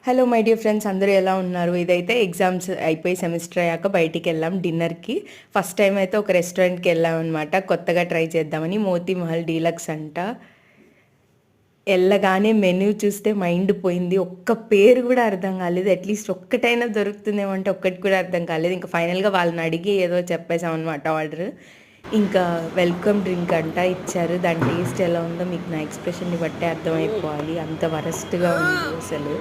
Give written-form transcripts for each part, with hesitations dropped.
Hello my dear friends, అందరూ ఎలా ఉన్నారు? ఇదైతే ఎగ్జామ్స్ అయిపోయి సెమిస్టర్ అయ్యాక బయటికి వెళ్ళాం డిన్నర్కి. ఫస్ట్ టైం అయితే ఒక రెస్టారెంట్కి వెళ్ళాం అనమాట, కొత్తగా ట్రై చేద్దామని. మోతీ మహల్ డీలక్స్ అంట. వెళ్ళగానే మెనూ చూస్తే మైండ్ పోయింది. ఒక్క పేరు కూడా అర్థం కాలేదు. అట్లీస్ట్ ఒక్కటైనా దొరుకుతుందేమో అంటే ఒక్కటి కూడా అర్థం కాలేదు. ఇంకా ఫైనల్గా వాళ్ళని అడిగి ఏదో చెప్పేసాం అనమాట ఆర్డర్. ఇంకా వెల్కమ్ డ్రింక్ అంట ఇచ్చారు. దాని టేస్ట్ ఎలా ఉందో మీకు నా ఎక్స్ప్రెషన్ని బట్టే అర్థమైపోవాలి. అంత వరస్ట్గా ఉంది అసలు.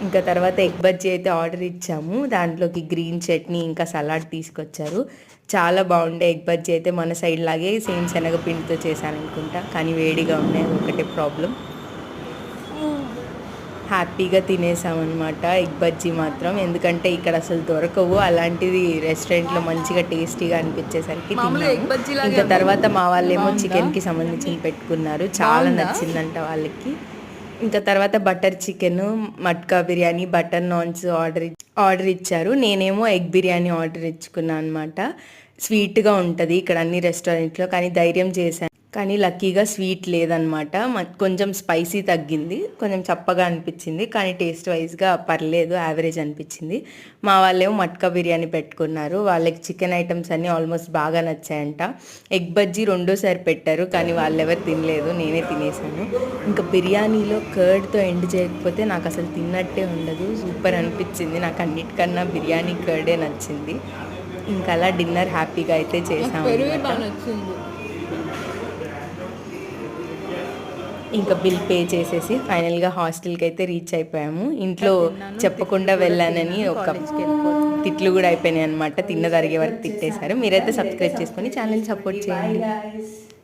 ఇంకా తర్వాత ఎగ్ బజ్జీ అయితే ఆర్డర్ ఇచ్చాము. దాంట్లోకి గ్రీన్ చట్నీ ఇంకా సలాడ్ తీసుకొచ్చారు. చాలా బాగుండే ఎగ్ బజ్జీ అయితే. మన సైడ్ లాగే సేమ్ శనగపిండితో చేశారనుకుంటా, కానీ వేడిగా ఉన్నాయి, అది ఒకటే ప్రాబ్లం. హ్యాపీగా తినేసామన్నమాట ఎగ్ బజ్జీ మాత్రం, ఎందుకంటే ఇక్కడ అసలు దొరకవు. అలాంటిది రెస్టారెంట్లో మంచిగా టేస్టీగా అనిపించేసరికి తిన్నాము. ఇంకా తర్వాత మా వాళ్ళేమో చికెన్కి సంబంధించి పెట్టుకున్నారు. చాలా నచ్చిందంట వాళ్ళకి. ఇంకా తర్వాత butter chicken, matka biryani, butter naans order ఇచ్చారు. నేనేమో ఎగ్ బిర్యానీ ఆర్డర్ ఇచ్చుకున్నాను అనమాట. స్వీట్గా ఉంటుంది ఇక్కడ అన్ని రెస్టారెంట్లో, కానీ ధైర్యం చేశాను. కానీ లక్కీగా స్వీట్ లేదనమాట. కొంచెం స్పైసీ తగ్గింది, కొంచెం చప్పగా అనిపించింది, కానీ టేస్ట్ వైజ్గా పర్లేదు, యావరేజ్ అనిపించింది. మా వాళ్ళేమో మట్కా బిర్యానీ పెట్టుకున్నారు. వాళ్ళకి చికెన్ ఐటమ్స్ అన్నీ ఆల్మోస్ట్ బాగా నచ్చాయంట. ఎగ్ బజ్జీ రెండోసారి పెట్టారు, కానీ వాళ్ళు ఎవరు తినలేదు, నేనే తినేసాను. ఇంకా బిర్యానీలో కర్డ్తో ఎండ్ చేయకపోతే నాకు అసలు తిన్నట్టే ఉండదు. సూపర్ అనిపించింది. నాకు అన్నిటికన్నా బిర్యానీ కర్డే నచ్చింది. ఇంకా అలా డిన్నర్ హ్యాపీగా అయితే చేసాము. ఇంకా బిల్ పే చేసేసి ఫైనల్గా హాస్టల్కి అయితే రీచ్ అయిపోయాము. ఇంట్లో చెప్పకుండా వెళ్ళానని ఒక తిట్లు కూడా అయిపోయినాయి అనమాట. తిన్నది అరిగే వరకు తిట్టేశారు. మీరైతే సబ్స్క్రైబ్ చేసుకొని ఛానల్ సపోర్ట్ చేయండి.